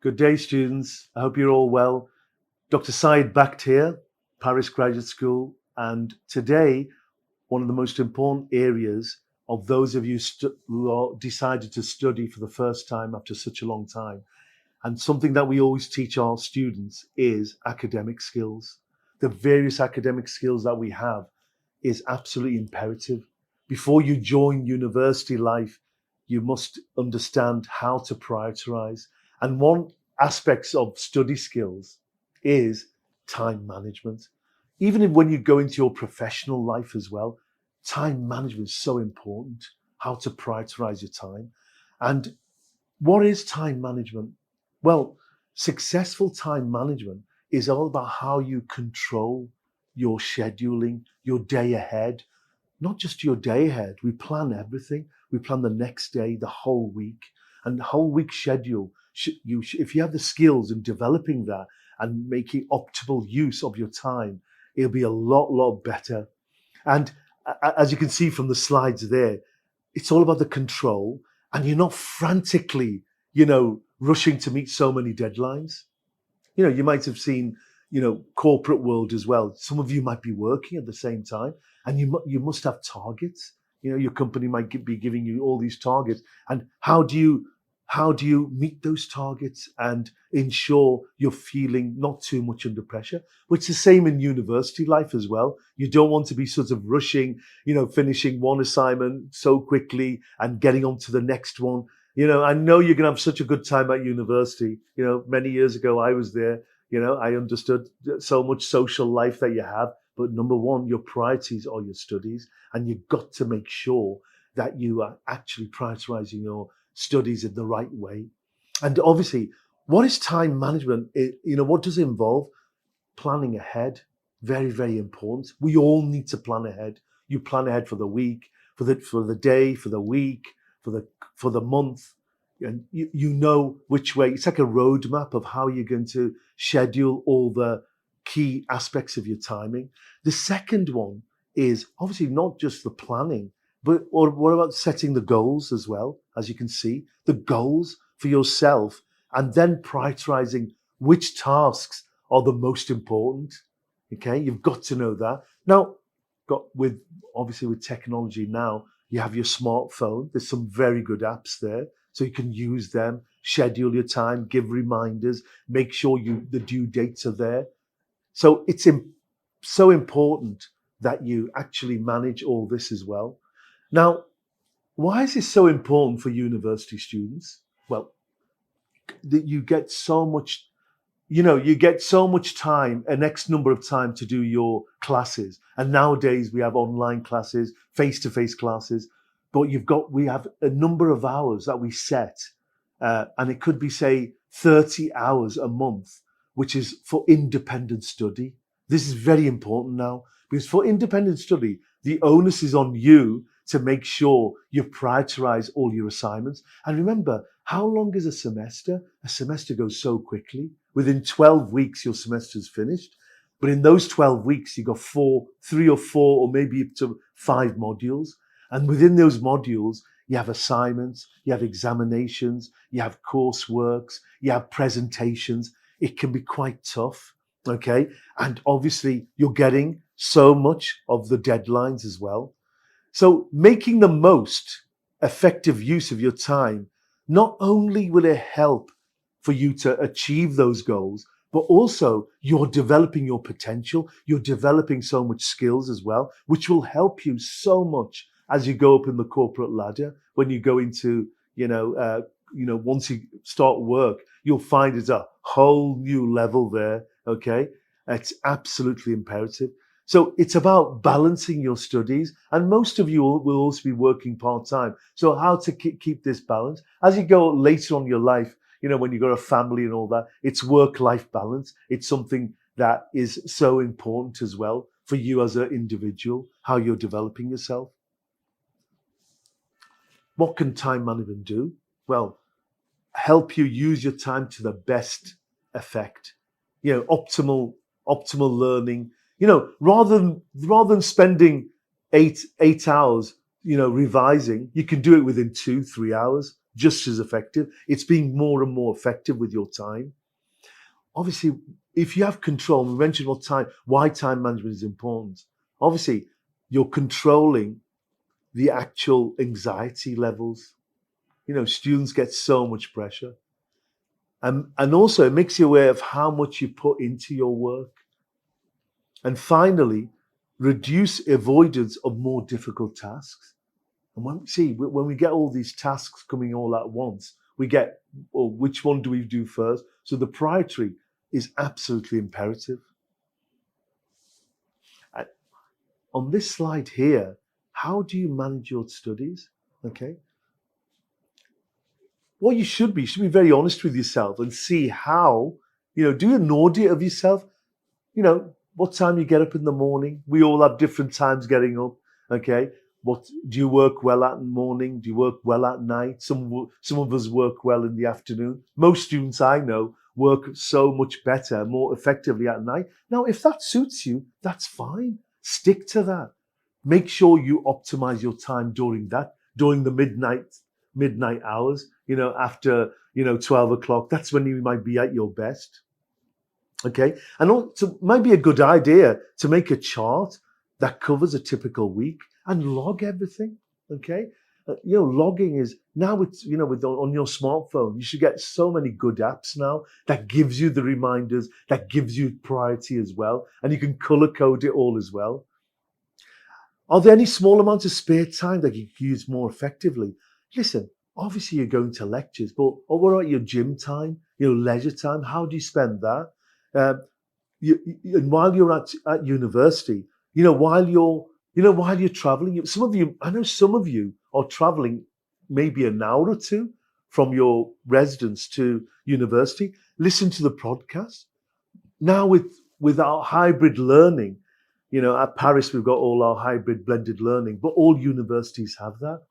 Good day, students. I hope you're all well. Dr. Syed Bakht here, Paris Graduate School, and today, one of the most important areas of those of you who are decided to study for the first time after such a long time, and something that we always teach our students is academic skills. The various academic skills that we have is absolutely imperative. Before you join university life, you must understand how to prioritize. And one aspects of study skills is time management. Even when you go into your professional life as well, time management is so important, how to prioritize your time. And what is time management? Well, successful time management is all about how you control your scheduling, your day ahead, not just your day ahead. We plan everything. We plan the next day, the whole week, and the whole week schedule. If you have the skills in developing that and making optimal use of your time, it'll be a lot better. And as you can see from the slides there, it's all about the control, and you're not frantically, rushing to meet so many deadlines. You might have seen, corporate world as well. Some of you might be working at the same time, and you must have targets. Your company might be giving you all these targets, and how do you meet those targets and ensure you're feeling not too much under pressure? But it's the same in university life as well. You don't want to be sort of rushing, finishing one assignment so quickly and getting on to the next one. I know you're going to have such a good time at university. Many years ago, I was there. I understood so much social life that you have. But number one, your priorities are your studies. And you've got to make sure that you are actually prioritizing your studies in the right way. And obviously, what is time management? What does it involve? Planning ahead. Very, very important. We all need to plan ahead. You plan ahead for the week, for the day, for the week, for the month, and you know which way. It's like a roadmap of how you're going to schedule all the key aspects of your timing. The second one is obviously not just the planning, but what about setting the goals as well? As you can see, the goals for yourself, and then prioritizing which tasks are the most important. Okay, you've got to know that. Now, with technology now, you have your smartphone. There's some very good apps there, so you can use them, schedule your time, give reminders, make sure the due dates are there. So it's so important that you actually manage all this as well. Now, why is this so important for university students? Well, that you get so much time, an X number of time to do your classes. And nowadays we have online classes, face-to-face classes, but we have a number of hours that we set, and it could be, say, 30 hours a month, which is for independent study. This is very important now, because for independent study, the onus is on you to make sure you prioritize all your assignments. And remember, how long is a semester? A semester goes so quickly. Within 12 weeks, your semester's finished. But in those 12 weeks, you've got 3 or 4, or maybe up to 5 modules. And within those modules, you have assignments, you have examinations, you have courseworks, you have presentations. It can be quite tough, okay? And obviously, you're getting so much of the deadlines as well. So making the most effective use of your time, not only will it help for you to achieve those goals, but also you're developing your potential. You're developing so much skills as well, which will help you so much as you go up in the corporate ladder. When you go into, once you start work, you'll find it's a whole new level there. Okay. It's absolutely imperative. So it's about balancing your studies, and most of you will also be working part-time. So how to keep this balance as you go later on in your life, when you've got a family and all that, it's work-life balance. It's something that is so important as well for you as an individual, how you're developing yourself. What can time management do? Well, help you use your time to the best effect. Optimal learning. Rather than spending eight hours, revising, you can do it within 2-3 hours. just as effective. It's being more and more effective with your time. Obviously, if you have control, we mentioned why time management is important. Obviously, you're controlling the actual anxiety levels. Students get so much pressure. And also, it makes you aware of how much you put into your work. And finally, reduce avoidance of more difficult tasks. And when we get all these tasks coming all at once, we get, well, which one do we do first? So the priority is absolutely imperative. Uh, On this slide here, how do you manage your studies? Okay. What you should be very honest with yourself and see how, do an audit of yourself. What time you get up in the morning. We all have different times getting up. Okay. What do you work well at in the morning? Do you work well at night? Some of us work well in the afternoon. Most students I know work so much better, more effectively at night. Now, if that suits you, that's fine. Stick to that. Make sure you optimize your time during the midnight hours. After 12 o'clock. That's when you might be at your best. Okay, and also might be a good idea to make a chart that covers a typical week and log everything. Okay, logging is now it's on your smartphone. You should get so many good apps now that gives you the reminders, that gives you priority as well, and you can color code it all as well. Are there any small amounts of spare time that you can use more effectively? Listen, obviously you're going to lectures, but what about your gym time, your leisure time? How do you spend that? Um, and while you're at university, while you're traveling, I know some of you are traveling maybe an hour or two from your residence to university. Listen to the podcast. Now with our hybrid learning, at Paris we've got all our hybrid blended learning, but all universities have that,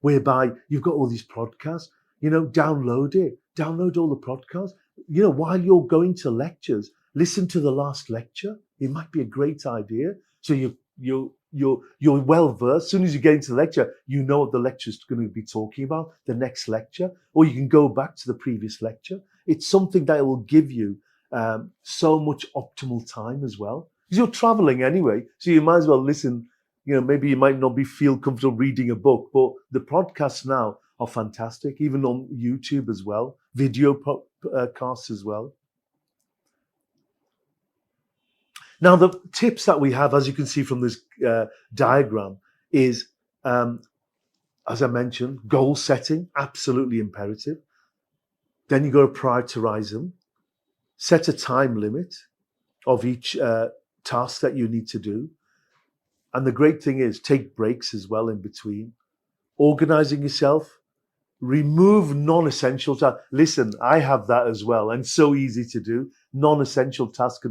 whereby you've got all these podcasts. Download all the podcasts. While you're going to lectures, listen to the last lecture. It might be a great idea. So you're well versed. As soon as you get into the lecture, you know what the lecture's going to be talking about, the next lecture, or you can go back to the previous lecture. It's something that will give you so much optimal time as well. Because you're traveling anyway, so you might as well listen. Maybe you might not feel comfortable reading a book, but the podcasts now are fantastic, even on YouTube as well, video podcasts as well. Now, the tips that we have, as you can see from this diagram, is, as I mentioned, goal setting, absolutely imperative. Then you got to prioritize them, set a time limit of each task that you need to do. And the great thing is take breaks as well in between. Organizing yourself, remove non-essential tasks. Listen, I have that as well, and so easy to do. Non-essential tasks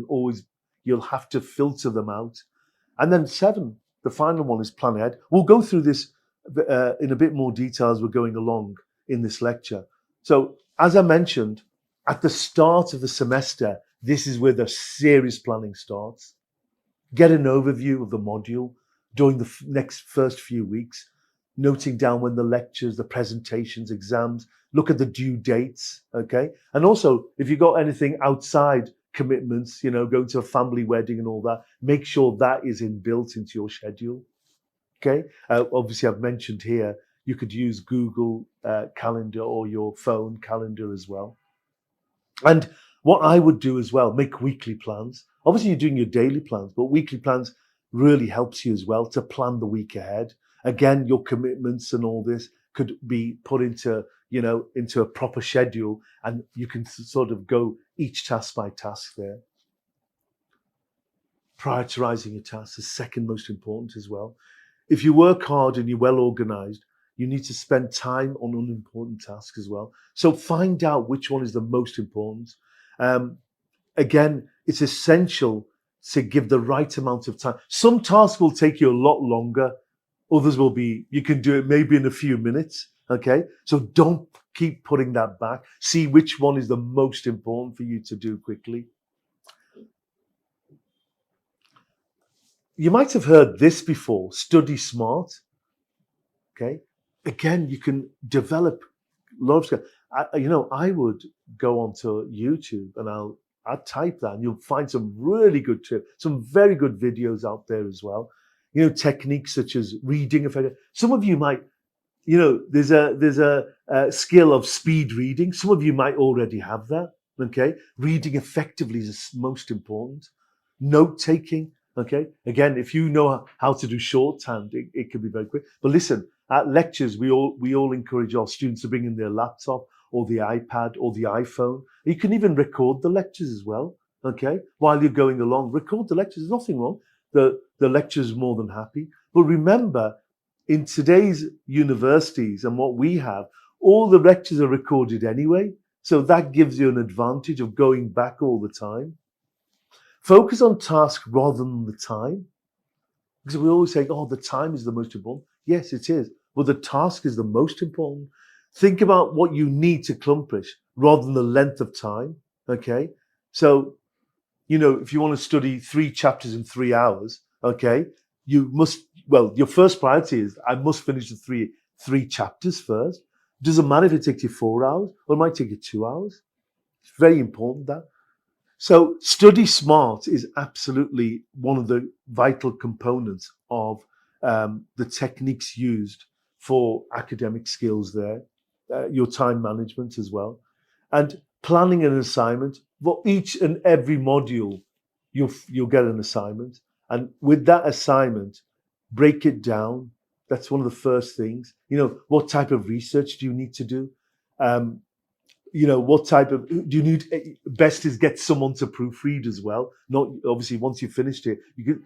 you'll have to filter them out. And then 7, the final one is plan ahead. We'll go through this in a bit more detail as we're going along in this lecture. So, as I mentioned, at the start of the semester, this is where the serious planning starts. Get an overview of the module during the next first few weeks, noting down when the lectures, the presentations, exams, look at the due dates, okay? And also, if you've got anything outside commitments, going to a family wedding and all that, make sure that is built into your schedule, okay? Obviously, I've mentioned here, you could use Google Calendar or your phone calendar as well. And what I would do as well, make weekly plans. Obviously, you're doing your daily plans, but weekly plans really helps you as well to plan the week ahead. Again, your commitments and all this could be put into a proper schedule, and you can sort of go each task by task there. Prioritizing your tasks is second most important as well. If you work hard and you're well organized, you need to spend time on unimportant tasks as well. So find out which one is the most important. Again, it's essential to give the right amount of time. Some tasks will take you a lot longer. Others you can do it maybe in a few minutes. Okay. So don't keep putting that back. See which one is the most important for you to do quickly. You might have heard this before, study smart. Okay. Again, you can develop lot of skill. I would go onto YouTube and I'd type that, and you'll find some really good tips, some very good videos out there as well. Techniques such as reading effectively. Some of you might, there's a skill of speed reading. Some of you might already have that. Okay, reading effectively is most important. Note taking. Okay, again, if you know how to do shorthand, it can be very quick. But listen, at lectures, we all encourage our students to bring in their laptop or the iPad or the iPhone. You can even record the lectures as well. Okay, while you're going along, record the lectures. There's nothing wrong. The lecturer is more than happy. But remember, in today's universities and what we have, all the lectures are recorded anyway. So that gives you an advantage of going back all the time. Focus on task rather than the time. Because we always say, oh, the time is the most important. Yes, it is. But the task is the most important. Think about what you need to accomplish rather than the length of time. Okay. So, if you want to study 3 chapters in 3 hours, okay, your first priority is, I must finish the three chapters first. It doesn't matter if it takes you 4 hours or it might take you 2 hours. It's very important that. So study smart is absolutely one of the vital components of the techniques used for academic skills there, your time management as well. And planning an assignment. For each and every module, you'll get an assignment. And with that assignment, break it down. That's one of the first things. What type of research do you need to do? What type of do you need? Best is get someone to proofread as well. Not obviously once you've finished it, you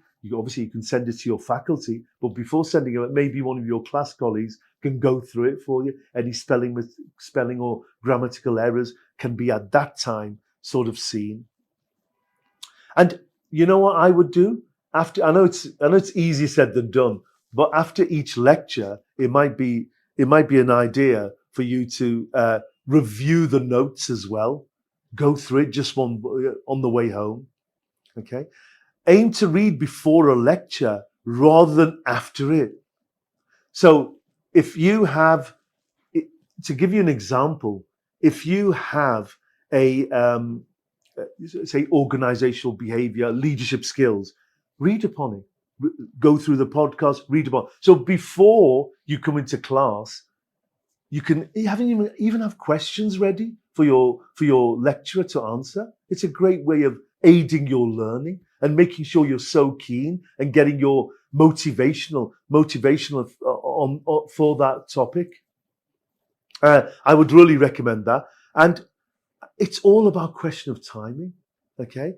can send it to your faculty, but before sending it, maybe one of your class colleagues can go through it for you. Any spelling or grammatical errors can be at that time sort of seen. And you know what I would do after? I know it's easier said than done, but after each lecture, it might be an idea for you to review the notes as well. Go through it just on the way home. Okay. Aim to read before a lecture rather than after it. So if you have, to give you an example, if you have a say organizational behavior, leadership skills, read upon it. Go through the podcast, read upon it. So before you come into class, you can even have questions ready for your lecturer to answer. It's a great way of aiding your learning and making sure you're so keen and getting your motivational on for that topic. I would really recommend that. And it's all about question of timing, okay?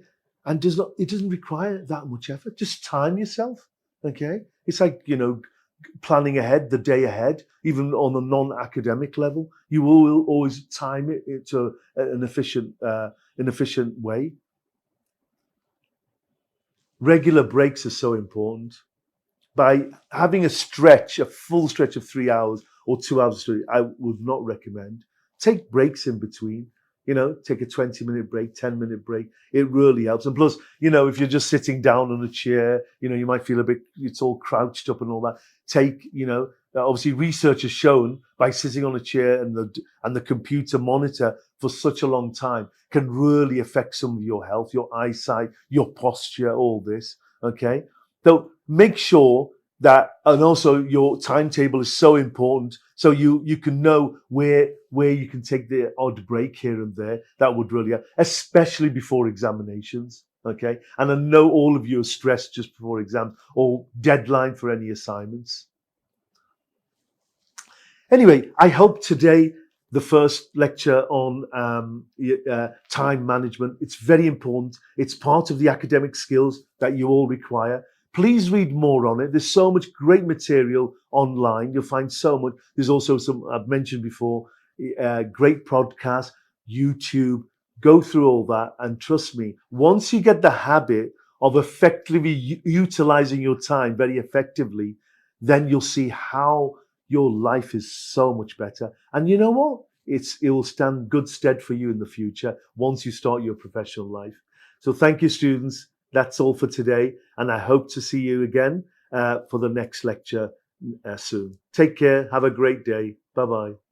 And it doesn't require that much effort. Just time yourself, okay? It's like, planning ahead, the day ahead, even on a non-academic level. You will always time it to an efficient way. Regular breaks are so important. By having a full stretch of 3 hours or 2 hours of study, I would not recommend. Take breaks in between. Take a 20-minute break, 10-minute break. It really helps. And plus, if you're just sitting down on a chair, you might feel it's all crouched up and all that. Obviously research has shown by sitting on a chair and the computer monitor for such a long time can really affect some of your health, your eyesight, your posture, all this. Okay. So make sure that, and also your timetable is so important. So you can know where you can take the odd break here and there. That would really help, especially before examinations. Okay. And I know all of you are stressed just before exams or deadline for any assignments. Anyway, I hope today, the first lecture on time management, it's very important. It's part of the academic skills that you all require. Please read more on it. There's so much great material online. You'll find so much. There's also some, I've mentioned before, great podcasts, YouTube. Go through all that. And trust me, once you get the habit of effectively utilizing your time very effectively, then you'll see how your life is so much better. And you know what? It will stand good stead for you in the future once you start your professional life. So thank you, students. That's all for today. And I hope to see you again for the next lecture soon. Take care. Have a great day. Bye-bye.